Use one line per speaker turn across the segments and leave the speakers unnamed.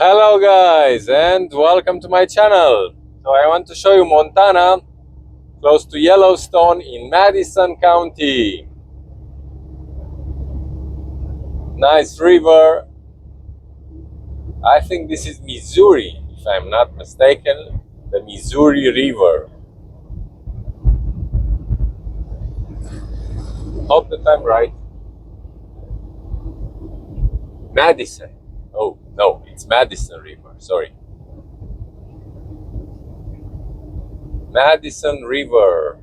Hello guys and welcome to my channel. So I want to show you Montana, close to Yellowstone in Madison County. Nice river. I think this is Missouri, if I'm not mistaken. The Missouri River. Hope that I'm right. Madison. Oh no, it's Madison River, sorry. Madison River.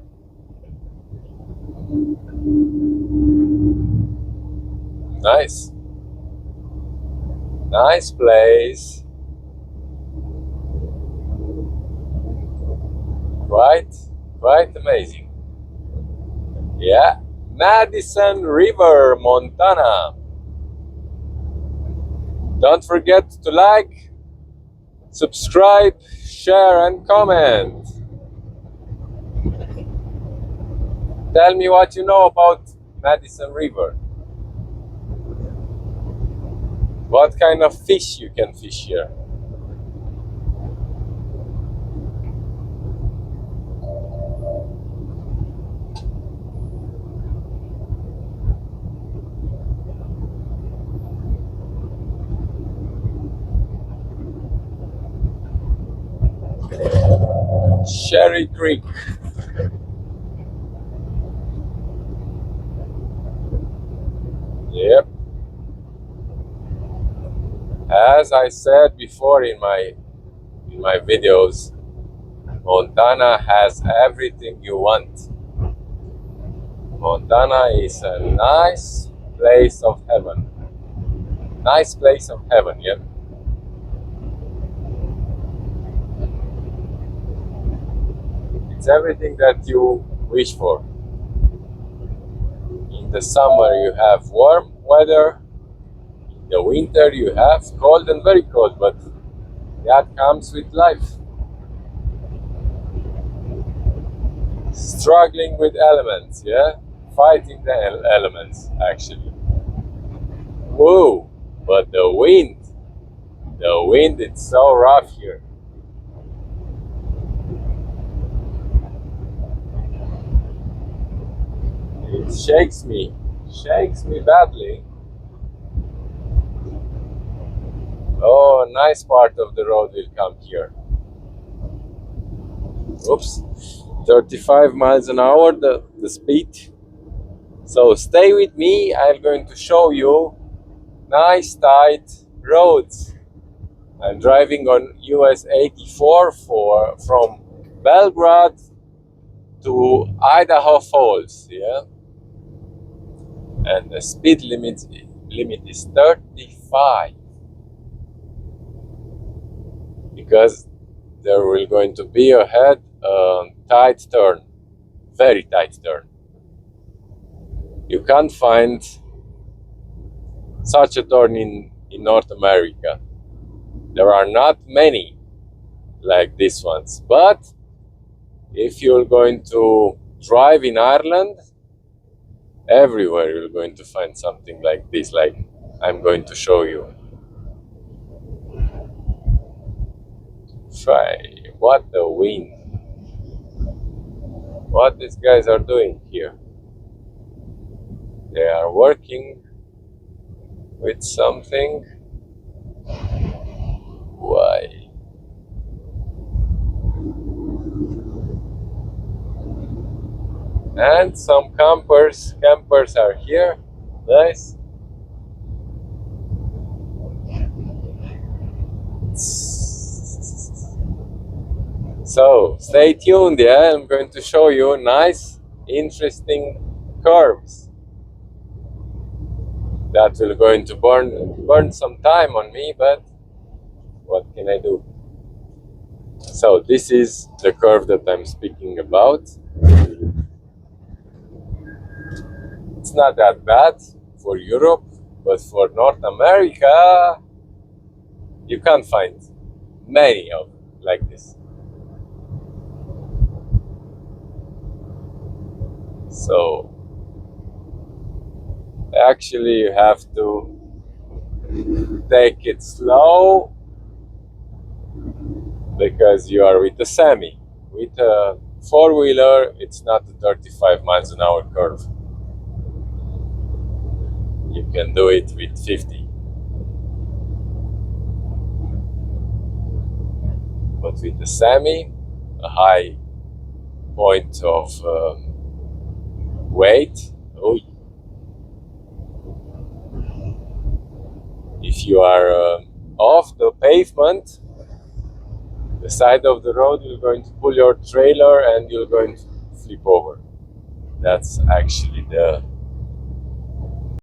Nice. Nice place. Quite amazing. Yeah. Madison River, Montana. Don't forget to like, subscribe, share and comment. Tell me what you know about Madison River. What kind of fish you can fish here? Sherry Creek. Yep. As I said before in my videos, Montana has everything you want. Montana is a nice place of heaven. Nice place of heaven, yeah. It's everything that you wish for. In the summer you have warm weather. In the winter you have cold and very cold, but that comes with life. Struggling with elements, yeah? Fighting the elements, actually. Whoa, but the wind, it's so rough here. It shakes me badly. Oh, a nice part of the road will come here. Oops, 35 miles an hour, the speed. So stay with me, I'm going to show you nice tight roads. I'm driving on US 84 from Belgrade to Idaho Falls, yeah? And the speed limit is 35. Because there will going to be ahead a tight turn, very tight turn. You can't find such a turn in North America. There are not many like these ones, but if you're going to drive in Ireland, everywhere you're going to find something like this, like I'm going to show you. Try. What the wind. What these guys are doing here. They are working with something. Why? And some campers are here. Nice. So stay tuned, yeah, I'm going to show you nice, interesting curves that will going to burn some time on me, but what can I do? So this is the curve that I'm speaking about. It's not that bad for Europe, but for North America, you can't find many of like this. So actually you have to take it slow because you are with the semi. With a four-wheeler, it's not a 35 miles an hour curve. You can do it with 50. But with the semi, a high point of weight, oh, if you are off the pavement, the side of the road, you're going to pull your trailer and you're going to flip over. That's actually the